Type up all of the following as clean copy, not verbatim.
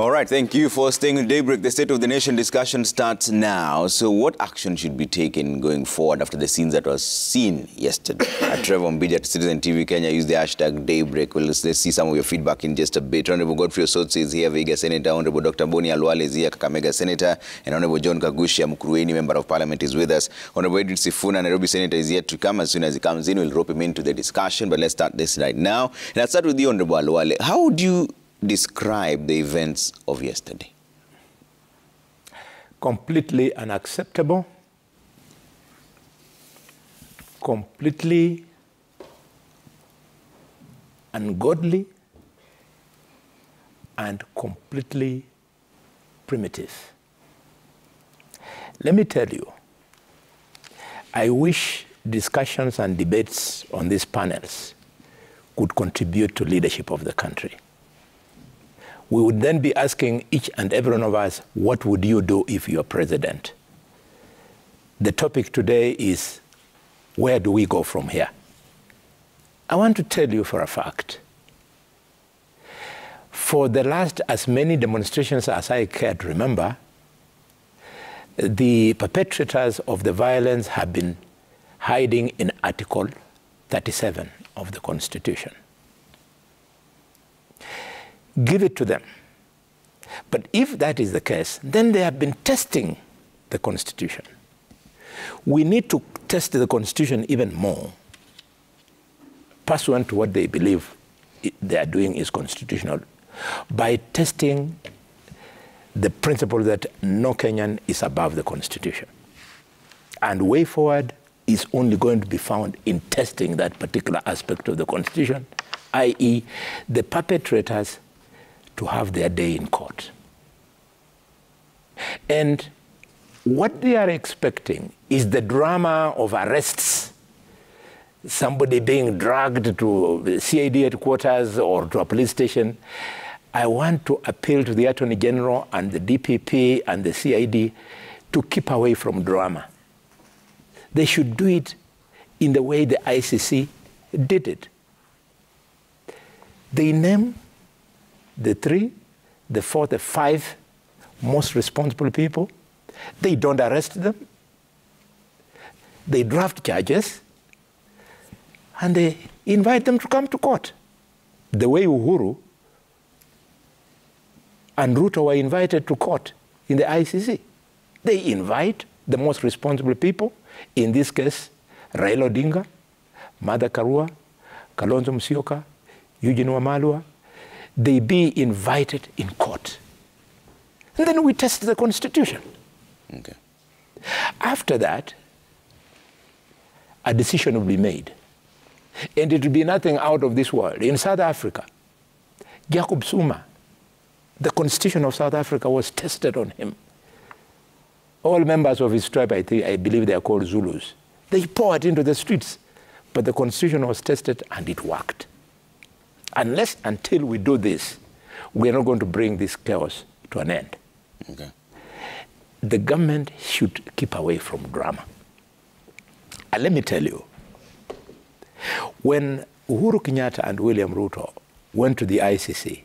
All right, thank you for staying with Daybreak. The State of the Nation discussion starts now. So what action should be taken going forward after the scenes that was seen yesterday? Trevor Mbija at Citizen TV Kenya used the hashtag Daybreak. Well, let's see some of your feedback in just a bit. Honorable Godfrey Osotsi is here, Vihiga Senator. Honorable Dr. Boni Alwale is here, Kakamega Senator. And Honorable John Kagushia Mukurueni, Member of Parliament, is with us. Honorable Edwin Sifuna, Nairobi Senator, is yet to come. As soon as he comes in, we'll rope him into the discussion. But let's start this right now. And I'll start with you, Honorable Alwale. How would you describe the events of yesterday? Completely unacceptable, completely ungodly, and completely primitive. Let me tell you, I wish discussions and debates on these panels could contribute to leadership of the country. We would then be asking each and every one of us, what would you do if you're president? The topic today is, where do we go from here? I want to tell you for a fact, for the last as many demonstrations as I care to remember, the perpetrators of the violence have been hiding in Article 37 of the Constitution. Give it to them. But if that is the case, then they have been testing the Constitution. We need to test the Constitution even more, pursuant to what they believe they are doing is constitutional, by testing the principle that no Kenyan is above the Constitution. And way forward is only going to be found in testing that particular aspect of the Constitution, i.e. the perpetrators to have their day in court. And what they are expecting is the drama of arrests, somebody being dragged to CID headquarters or to a police station. I want to appeal to the Attorney General and the DPP and the CID to keep away from drama. They should do it in the way the ICC did it. They name the 3, the 4, the 5 most responsible people. They don't arrest them. They draft charges, and they invite them to come to court. The way Uhuru and Ruto were invited to court in the ICC. They invite the most responsible people, in this case, Raila Odinga, Martha Karua, Kalonzo Musyoka, Eugene Wamalwa. They be invited in court. And then we test the Constitution. Okay. After that, a decision will be made. And it will be nothing out of this world. In South Africa, Jacob Zuma, the Constitution of South Africa was tested on him. All members of his tribe, I believe they are called Zulus, they poured into the streets. But the Constitution was tested and it worked. Until we do this, we're not going to bring this chaos to an end. Okay. The government should keep away from drama. And let me tell you, when Uhuru Kenyatta and William Ruto went to the ICC,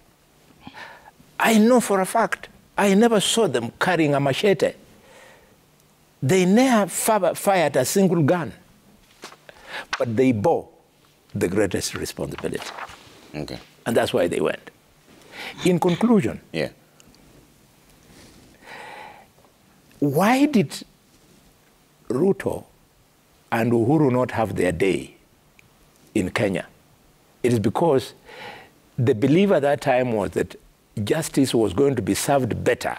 I know for a fact, I never saw them carrying a machete. They never fired a single gun, but they bore the greatest responsibility. Okay. And that's why they went. In conclusion, yeah. Why did Ruto and Uhuru not have their day in Kenya? It is because the belief at that time was that justice was going to be served better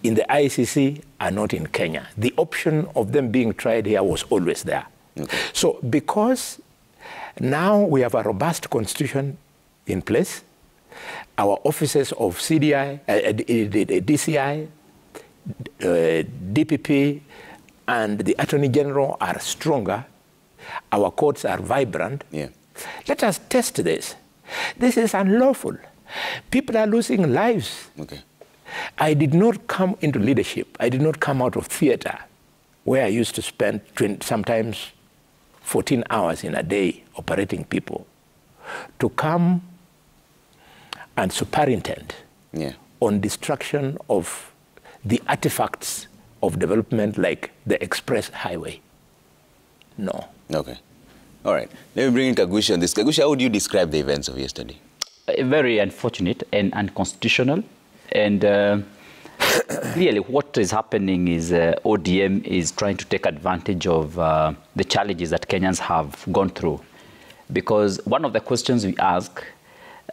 in the ICC and not in Kenya. The option of them being tried here was always there. Okay. So because now we have a robust constitution in place, our offices of CDI, DCI, DPP, and the Attorney General are stronger, our courts are vibrant. Yeah. Let us test this. This is unlawful. People are losing lives. Okay. I did not come into leadership. I did not come out of theater, where I used to spend sometimes 14 hours in a day operating people, to come and superintend on destruction of the artifacts of development like the express highway. No. Okay. All right. Let me bring in Kagusha on this. Kagusha, how would you describe the events of yesterday? Very unfortunate and unconstitutional. And clearly what is happening is ODM is trying to take advantage of the challenges that Kenyans have gone through. Because one of the questions we ask,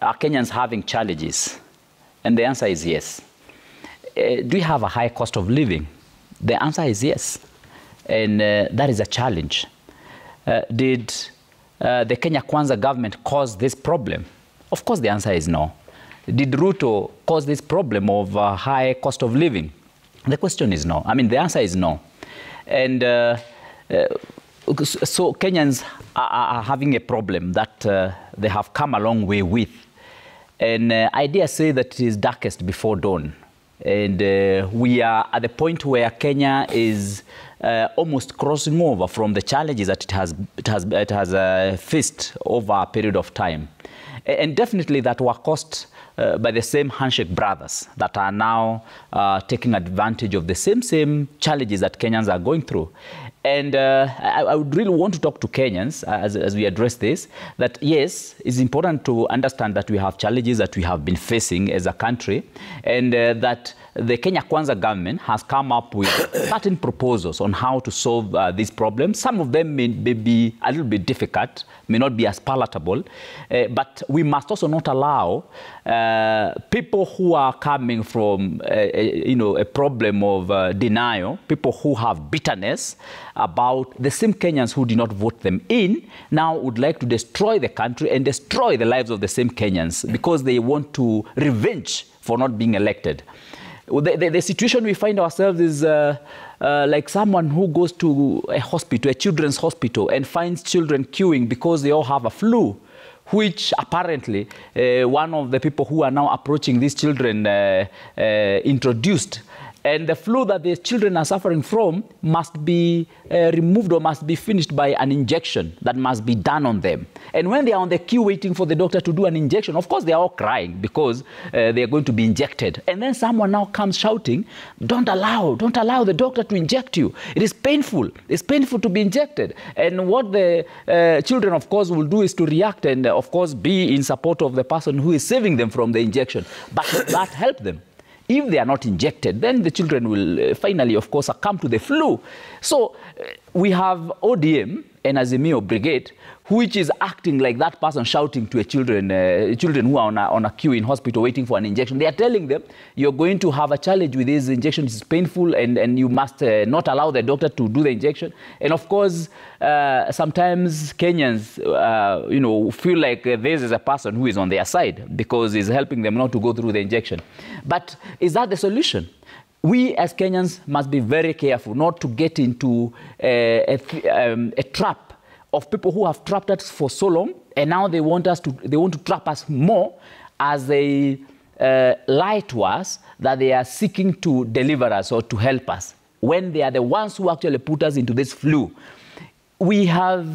are Kenyans having challenges? And the answer is yes. Do we have a high cost of living? The answer is yes. And that is a challenge. Did the Kenya Kwanza government cause this problem? Of course, the answer is no. Did Ruto cause this problem of high cost of living? The question is no. I mean, the answer is no. And so Kenyans are having a problem that they have come a long way with. And I dare say that it is darkest before dawn. And we are at the point where Kenya is almost crossing over from the challenges that it has faced over a period of time. And definitely that were caused by the same handshake brothers that are now taking advantage of the same challenges that Kenyans are going through. And I would really want to talk to Kenyans as we address this, that yes, it's important to understand that we have challenges that we have been facing as a country, and that the Kenya Kwanza government has come up with certain proposals on how to solve these problems. Some of them may be a little bit difficult, may not be as palatable, but we must also not allow people who are coming from a problem of denial, people who have bitterness about the same Kenyans who did not vote them in, now would like to destroy the country and destroy the lives of the same Kenyans because they want to revenge for not being elected. The situation we find ourselves is like someone who goes to a hospital, a children's hospital, and finds children queuing because they all have a flu, which apparently one of the people who are now approaching these children introduced. And the flu that the children are suffering from must be removed or must be finished by an injection that must be done on them. And when they are on the queue waiting for the doctor to do an injection, of course they are all crying because they are going to be injected. And then someone now comes shouting, don't allow the doctor to inject you. It is painful. It's painful to be injected. And what the children, of course, will do is to react and, of course, be in support of the person who is saving them from the injection. But that help them. If they are not injected, then the children will finally, of course, succumb to the flu. So we have ODM and Azimio Brigade, which is acting like that person shouting to children who are on a queue in hospital waiting for an injection. They are telling them, you're going to have a challenge with this injection. It's painful, and you must not allow the doctor to do the injection. And of course, sometimes Kenyans, feel like this is a person who is on their side because he's helping them not to go through the injection. But is that the solution? We as Kenyans must be very careful not to get into a trap of people who have trapped us for so long, and now they want to trap us more as they lie to us that they are seeking to deliver us or to help us, when they are the ones who actually put us into this flu. We have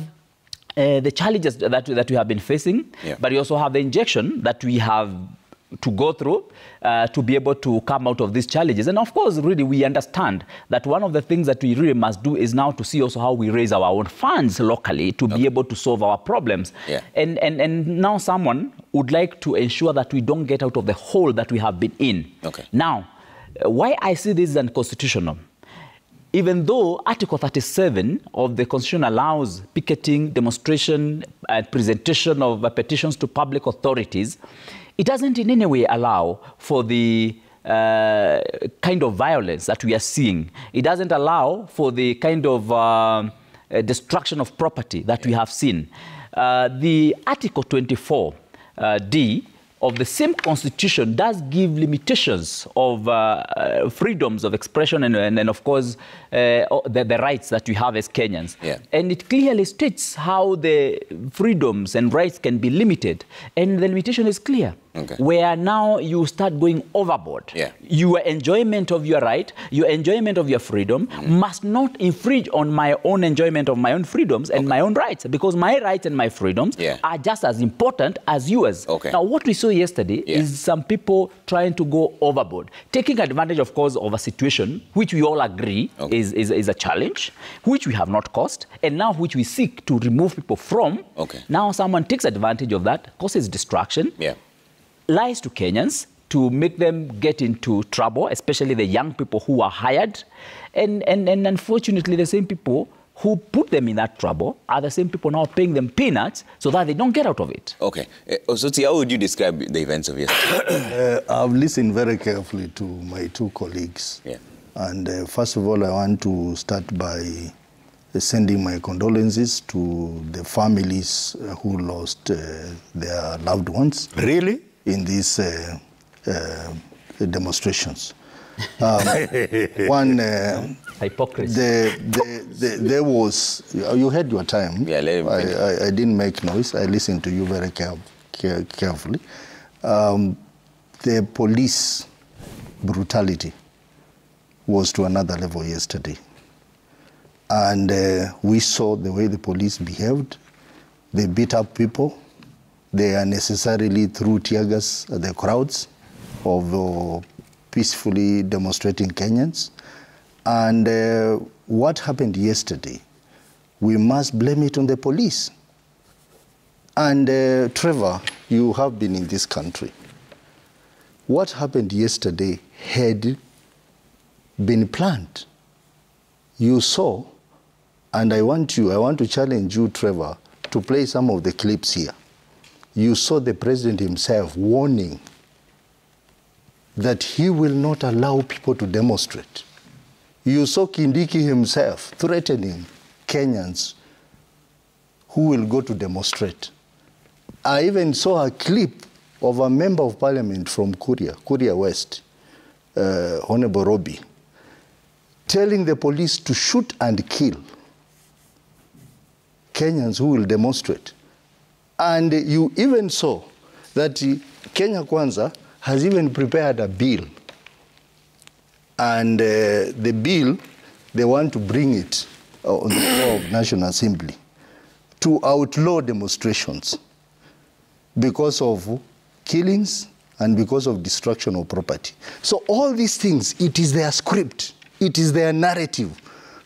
the challenges that we have been facing, but we also have the injection that we have to go through to be able to come out of these challenges. And of course, really, we understand that one of the things that we really must do is now to see also how we raise our own funds locally to be able to solve our problems. And now someone would like to ensure that we don't get out of the hole that we have been in. Now, why I see this as unconstitutional? Even though Article 37 of the Constitution allows picketing, demonstration, and presentation of petitions to public authorities, it doesn't in any way allow for the kind of violence that we are seeing. It doesn't allow for the kind of destruction of property that we have seen. The Article 24D of the same Constitution does give limitations of freedoms of expression and of course, the rights that we have as Kenyans. And it clearly states how the freedoms and rights can be limited. And the limitation is clear. where now you start going overboard. Yeah. Your enjoyment of your right, your enjoyment of your freedom must not infringe on my own enjoyment of my own freedoms and my own rights, because my rights and my freedoms are just as important as yours. Now, what we saw yesterday is some people trying to go overboard, taking advantage, of course, of a situation which we all agree is a challenge, which we have not caused, and now which we seek to remove people from. Now someone takes advantage of that, causes distraction, lies to Kenyans to make them get into trouble, especially the young people who are hired. And unfortunately, the same people who put them in that trouble are the same people now paying them peanuts so that they don't get out of it. Osotsi, how would you describe the events of yesterday? I've listened very carefully to my two colleagues. And first of all, I want to start by sending my condolences to the families who lost their loved ones. Really? In these demonstrations. One hypocrisy. There was, you had your time. I didn't make noise. I listened to you very carefully. The police brutality was to another level yesterday. And we saw the way the police behaved. They beat up people. They unnecessarily threw tear gas at the crowds of peacefully demonstrating Kenyans. And what happened yesterday, we must blame it on the police. And Trevor, you have been in this country. What happened yesterday had been planned. You saw, and I want to challenge you, Trevor, to play some of the clips here. You saw the president himself warning that he will not allow people to demonstrate. You saw Kindiki himself threatening Kenyans who will go to demonstrate. I even saw a clip of a member of parliament from Kuria West, Honorable Robbie, telling the police to shoot and kill Kenyans who will demonstrate. And you even saw that Kenya Kwanza has even prepared a bill. And the bill, they want to bring it on the floor of National Assembly to outlaw demonstrations because of killings and because of destruction of property. So all these things, it is their script, it is their narrative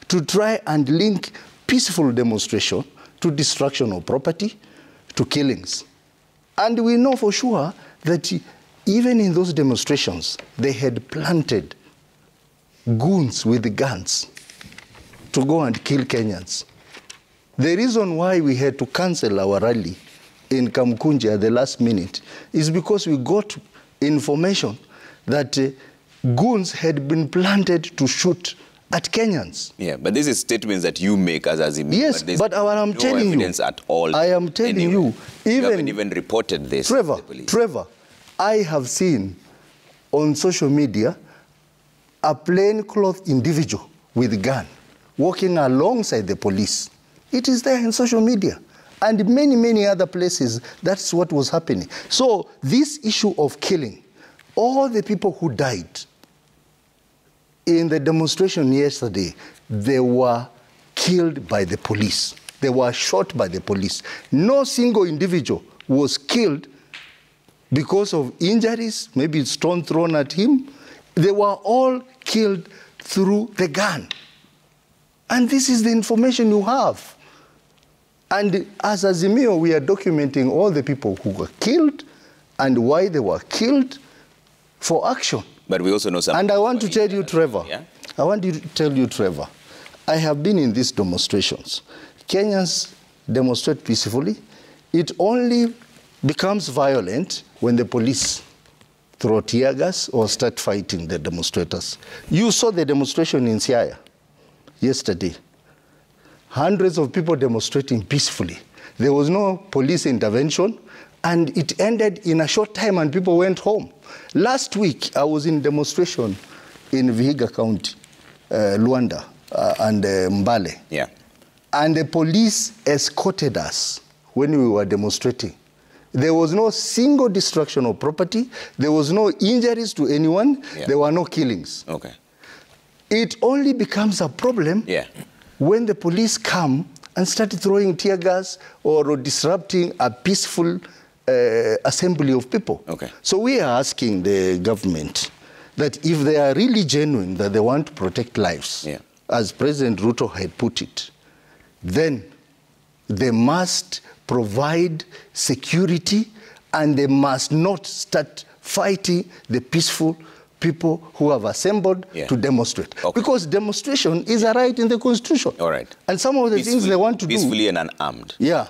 to try and link peaceful demonstration to destruction of property, to killings. And we know for sure that even in those demonstrations, they had planted goons with guns to go and kill Kenyans. The reason why we had to cancel our rally in Kamkunji at the last minute is because we got information that goons had been planted to shoot at Kenyans. Yeah, but this is statements that you make as Azimio. Yes, but I'm telling you, evidence at all. I am telling you, you haven't even reported this to the police. Trevor, I have seen on social media a plainclothes individual with a gun walking alongside the police. It is there in social media. And many, many other places, that's what was happening. So this issue of killing, all the people who died in the demonstration yesterday, they were killed by the police. They were shot by the police. No single individual was killed because of injuries, maybe stone thrown at him. They were all killed through the gun. And this is the information you have. And as Azimio, we are documenting all the people who were killed and why they were killed for action. But we also know some. And I want to tell you, Trevor, I have been in these demonstrations. Kenyans demonstrate peacefully. It only becomes violent when the police throw tear gas or start fighting the demonstrators. You saw the demonstration in Siaya yesterday. Hundreds of people demonstrating peacefully. There was no police intervention, and it ended in a short time and people went home. Last week, I was in demonstration in Vihiga County, Luanda, and Mbale. Yeah. And the police escorted us when we were demonstrating There was no single destruction of property. There was no injuries to anyone. Yeah. There were no killings. Okay. It only becomes a problem when the police come and start throwing tear gas or disrupting a peaceful assembly of people. Okay. So we are asking the government that if they are really genuine, that they want to protect lives, as President Ruto had put it, then they must provide security and they must not start fighting the peaceful people who have assembled to demonstrate. Okay. Because demonstration is a right in the Constitution. All right. And some of the things they want to do... Peacefully and unarmed. Yeah.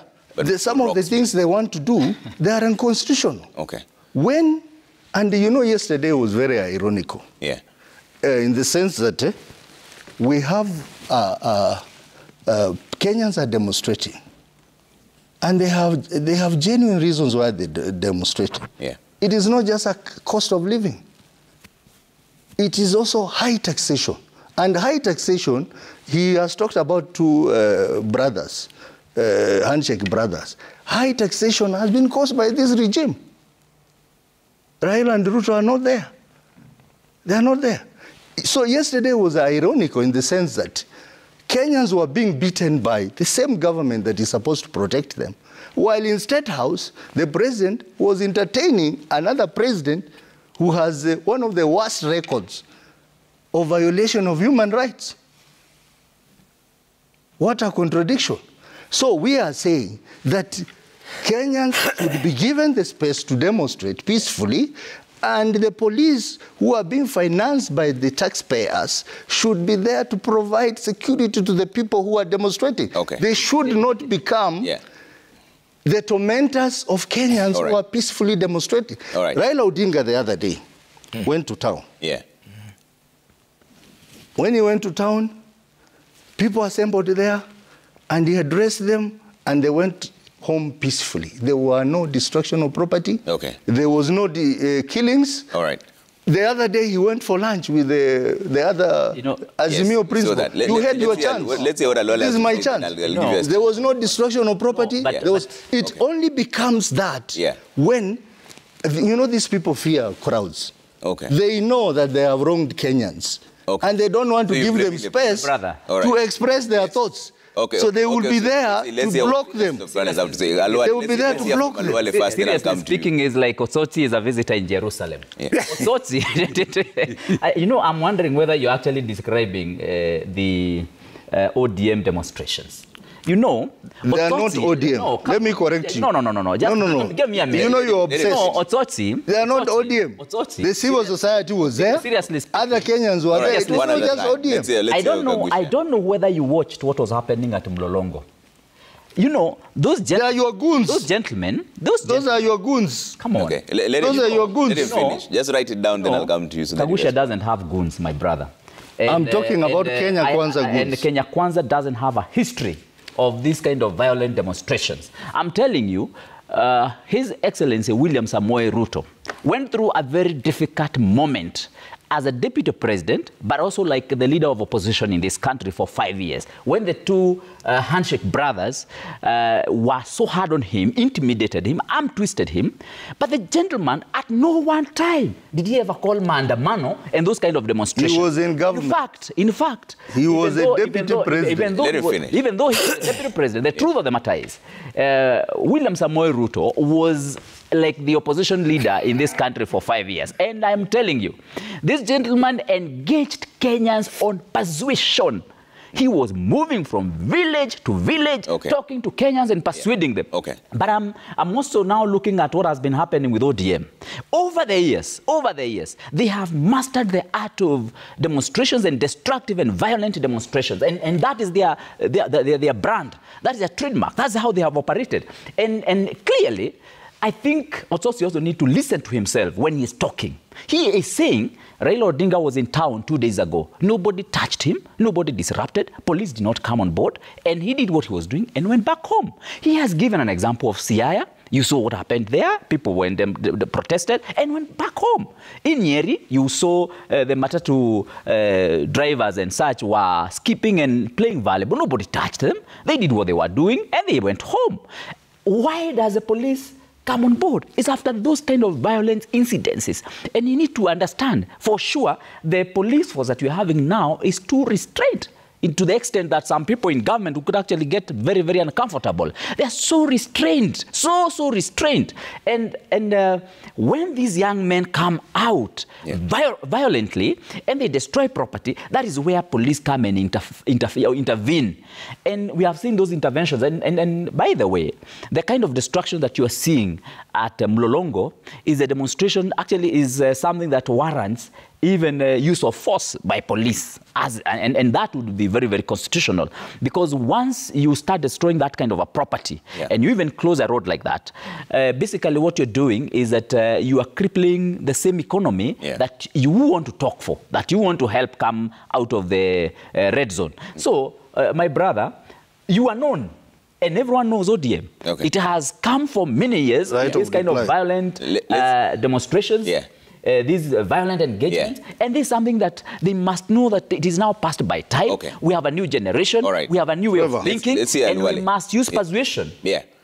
Some of the things they want to do, they are unconstitutional. Okay. When... And you know, yesterday was very ironical. Yeah. In the sense that we have... Kenyans are demonstrating. And they have genuine reasons why they're demonstrating. Yeah. It is not just a cost of living. It is also high taxation. And high taxation, he has talked about two brothers, handshake brothers. High taxation has been caused by this regime. Raila and Ruto are not there. They are not there. So yesterday was ironical in the sense that Kenyans were being beaten by the same government that is supposed to protect them, while in State House, the president was entertaining another president who has one of the worst records of violation of human rights. What a contradiction. So we are saying that Kenyans should be given the space to demonstrate peacefully, and the police, who are being financed by the taxpayers, should be there to provide security to the people who are demonstrating. Okay. They should not become the tormentors of Kenyans who are peacefully demonstrating. Raila Odinga the other day went to town. Yeah. When he went to town, people assembled there, and he addressed them, and they went home peacefully. There were no destruction of property. Okay. There was no killings. All right. The other day he went for lunch with the other Azimio principal. So you had your chance. Let's say what Alola This is my chance. There was no destruction of property. It only becomes that when, you know, these people fear crowds. Okay. They know that they have wronged Kenyans. Okay. And they don't want to give them space to express their thoughts. Okay, so they will be there to block them. They will be there to block them. Seriously speaking, is like Otsotsi is a visitor in Jerusalem. Otsotsi, you know, I'm wondering whether you're actually describing the ODM demonstrations. You know, they are not ODM. No, let me correct you. No. Just give me a minute. You know you're obsessed. No, Otsotsi. They are not ODM. Otsotsi. The civil society was there. Seriously speaking. Other Kenyans were there. It's not just ODM. I don't know whether you watched what was happening at Mlolongo. You know, they are your goons. Those gentlemen. Those are your goons. Come on. Okay. Those are your goons. Let him finish. Just write it down, then I'll come to you. So Kagusha doesn't have goons, my brother. I'm talking about Kenya Kwanza goons. And Kenya Kwanza doesn't have a history of these kind of violent demonstrations. I'm telling you, His Excellency William Samoei Ruto went through a very difficult moment as a deputy president, but also like the leader of opposition in this country for 5 years, when the two handshake brothers were so hard on him, intimidated him, arm-twisted him. But the gentleman, at no one time did he ever call maandamano and those kind of demonstrations. He was in government. In fact, he was a deputy president. Even though he was a deputy president, the truth of the matter is, William Samoei Ruto was like the opposition leader in this country for 5 years. And I'm telling you, this gentleman engaged Kenyans on persuasion. He was moving from village to village, talking to Kenyans and persuading them. But I'm also now looking at what has been happening with ODM. Over the years, they have mastered the art of demonstrations and destructive and violent demonstrations. And that is their brand. That is their trademark. That's how they have operated. And clearly, I think Otsotsi also need to listen to himself when he's talking. He is saying Raila Odinga was in town 2 days ago. Nobody touched him. Nobody disrupted. Police did not come on board. And he did what he was doing and went back home. He has given an example of Siaya. You saw what happened there. People went they protested and went back home. In Nyeri, you saw the matatu drivers and such were skipping and playing volleyball. Nobody touched them. They did what they were doing and they went home. Why does the police come on board. It's after those kind of violent incidences. And you need to understand, for sure, the police force that we're having now is too restrained, to the extent that some people in government who could actually get very, very uncomfortable. They're so restrained, so restrained. And when these young men come out violently and they destroy property, that is where police come and intervene. And we have seen those interventions. And by the way, the kind of destruction that you are seeing at Mlolongo is a demonstration, actually is something that warrants even use of force by police. And that would be very, very constitutional. Because once you start destroying that kind of a property, and you even close a road like that, basically what you're doing is that you are crippling the same economy that you want to talk for, that you want to help come out of the red zone. So, my brother, you are known. And everyone knows ODM. Okay. It has come for many years, this kind of violent demonstrations. These violent engagements, and this is something that they must know that it is now passed by time. Okay. We have a new generation, we have a new way of thinking, and we must use persuasion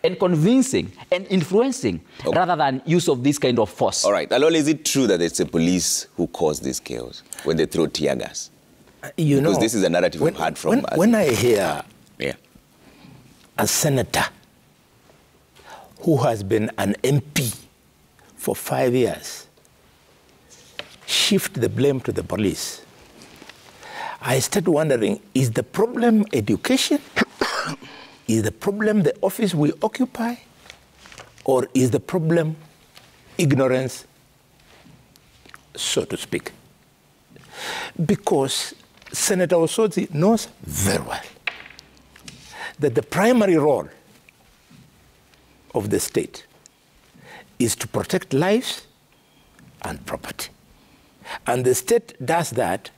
and convincing and influencing rather than use of this kind of force. All right. Alol, is it true that it's the police who caused this chaos when they throw tear gas? Because this is a narrative we've heard from us. When I hear a senator who has been an MP for 5 years shift the blame to the police, I start wondering, is the problem education? Is the problem the office we occupy? Or is the problem ignorance, so to speak? Because Senator Osotsi knows very well that the primary role of the state is to protect lives and property. And the state does that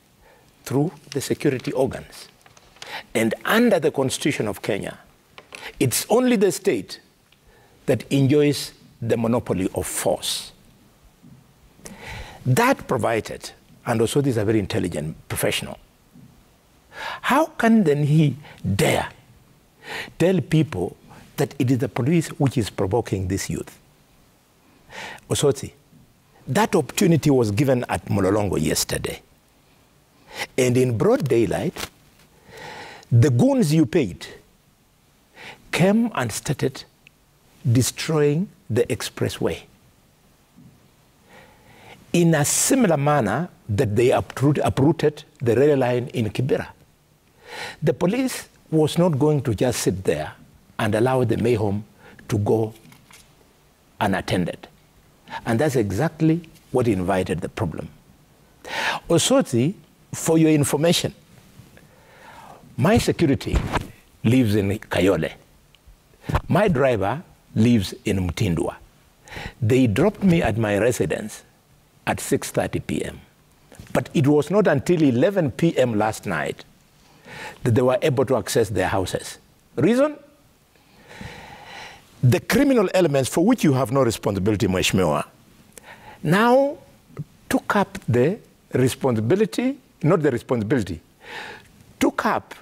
through the security organs. And under the Constitution of Kenya, it's only the state that enjoys the monopoly of force. That provided, and also this is a very intelligent professional, how can then he dare tell people that it is the police which is provoking this youth? Osotsi, that opportunity was given at Mlolongo yesterday. And in broad daylight, the goons you paid came and started destroying the expressway in a similar manner that they uprooted the rail line in Kibera. The police was not going to just sit there and allow the mayhem to go unattended. And that's exactly what invited the problem. Osotsi, for your information, my security lives in Kayole. My driver lives in Mtindwa. They dropped me at my residence at 6:30 p.m. But it was not until 11 p.m. last night that they were able to access their houses. Reason? The criminal elements for which you have no responsibility, Mheshimiwa, now took up the responsibility, not the responsibility, took up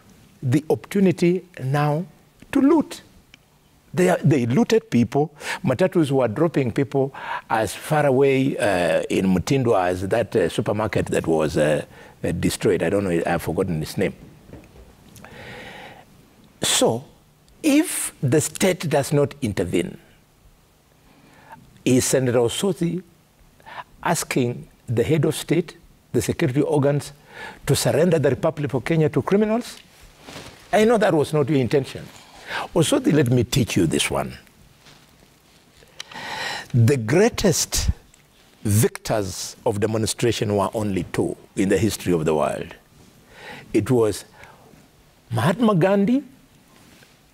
the opportunity now to loot. They looted people. Matatus were dropping people as far away in Mutindwa as that supermarket that was destroyed. I don't know, I've forgotten its name. So, if the state does not intervene, is Senator Osotsi asking the head of state, the security organs, to surrender the Republic of Kenya to criminals? I know that was not your intention. Osotsi, let me teach you this one. The greatest victors of demonstration were only two in the history of the world. It was Mahatma Gandhi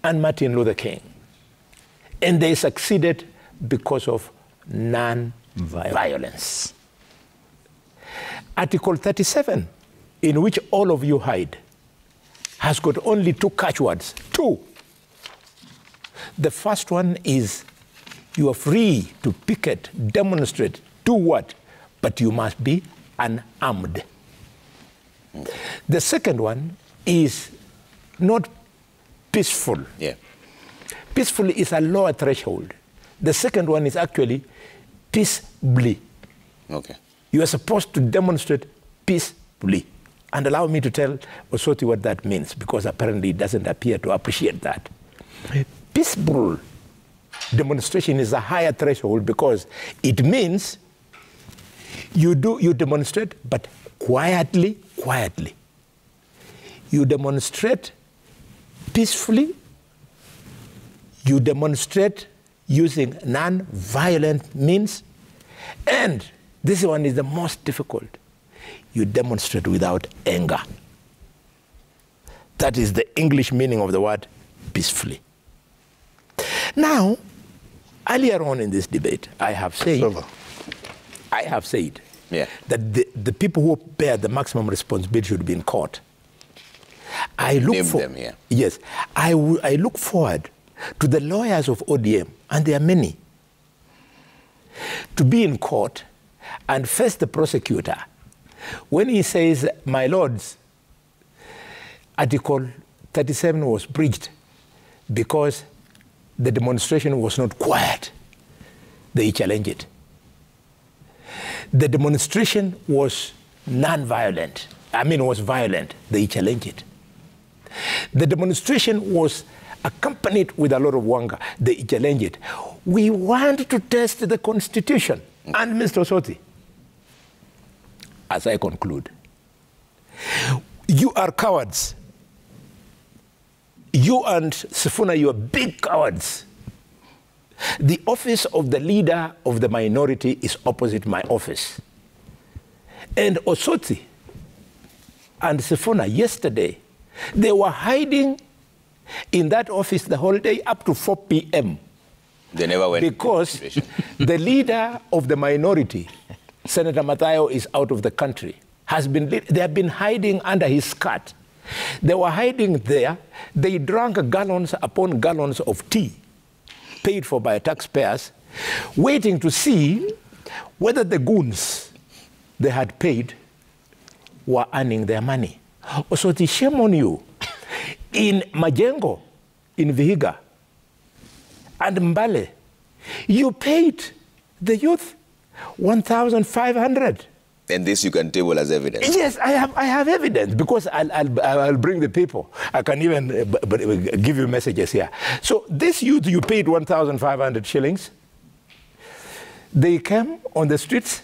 and Martin Luther King. And they succeeded because of non-violence. Article 37, in which all of you hide, has got only two catchwords. Two. The first one is you are free to picket, demonstrate, do what? But you must be unarmed. The second one is not peaceful. Yeah. Peaceful is a lower threshold. The second one is actually peaceably. Okay. You are supposed to demonstrate peaceably. And allow me to tell Osoti what that means, because apparently it doesn't appear to appreciate that. Peaceable demonstration is a higher threshold because it means you demonstrate, but quietly. You demonstrate peacefully. You demonstrate using non-violent means. And this one is the most difficult. You demonstrate without anger. That is the English meaning of the word peacefully. Now, earlier on in this debate, I have said that the people who bear the maximum responsibility should be in court. I look forward to the lawyers of ODM, and there are many, to be in court and face the prosecutor when he says, my lords, Article 37 was breached because the demonstration was not quiet. They challenge it. The demonstration was non-violent. Was violent. They challenge it. The demonstration was accompanied with a lot of wanga. They challenge it. We want to test the Constitution. And Mr. Osoti, as I conclude, you are cowards. You and Sifuna, you are big cowards. The office of the leader of the minority is opposite my office. And Osoti and Sifuna, yesterday, they were hiding in that office the whole day up to 4 p.m. They never went. Because the leader of the minority, Senator Mathayo, is out of the country. They have been hiding under his skirt. They were hiding there. They drank gallons upon gallons of tea, paid for by taxpayers, waiting to see whether the goons they had paid were earning their money. So the shame on you. In Majengo, in Vihiga, and Mbale, you paid the youth 1,500. And this you can table as evidence? Yes, I have evidence, because I'll bring the people. I can even give you messages here. So this youth, you paid 1,500 shillings. They came on the streets,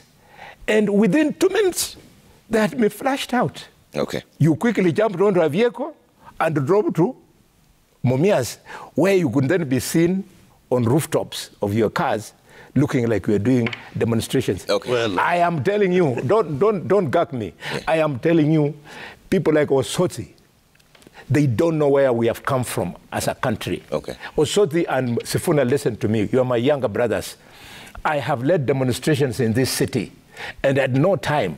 and within 2 minutes, they had been flashed out. Okay. You quickly jumped onto a vehicle and drove to Mumias, where you could then be seen on rooftops of your cars, looking like we are doing demonstrations. Okay. Well, I am telling you, don't gag me. Yeah. I am telling you, people like Osoti, they don't know where we have come from as a country. Okay. Osoti and Sifuna, listen to me. You are my younger brothers. I have led demonstrations in this city, and at no time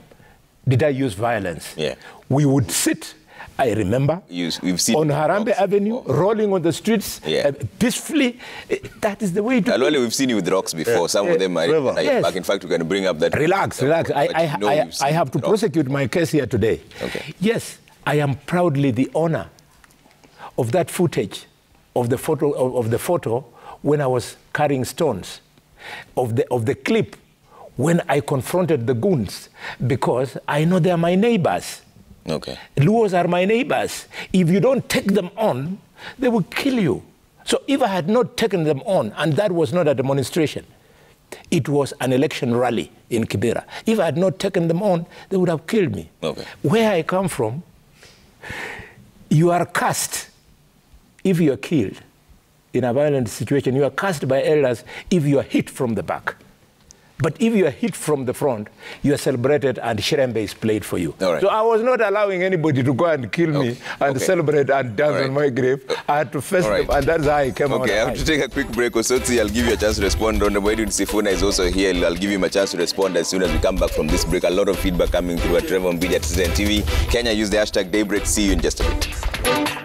did I use violence. Yeah. We would sit, I remember, we've seen on Harambe Avenue, rolling on the streets, peacefully. That is the way to do. We've seen you with rocks before. Some of them are back. In fact, we're going to bring up that. Relax. I have to prosecute my case here today. Okay. Yes, I am proudly the owner of that footage, of the photo when I was carrying stones, of the clip when I confronted the goons, because I know they are my neighbors. Okay. Luos are my neighbors. If you don't take them on, they will kill you. So if I had not taken them on, and that was not a demonstration, it was an election rally in Kibera. If I had not taken them on, they would have killed me. Okay. Where I come from, you are cast if you are killed in a violent situation. You are cast by elders if you are hit from the back. But if you are hit from the front, you are celebrated and Shirembe is played for you. Right. So I was not allowing anybody to go and kill me and celebrate and dance on my grave. I had to face them, and that's how I came out. Okay, I have to take a quick break. Osoti, I'll give you a chance to respond. On the way, Sifuna is also here. I'll give him a chance to respond as soon as we come back from this break. A lot of feedback coming through at Trevor Mbidi at Citizen TV. Kenya, use the hashtag Daybreak. See you in just a bit.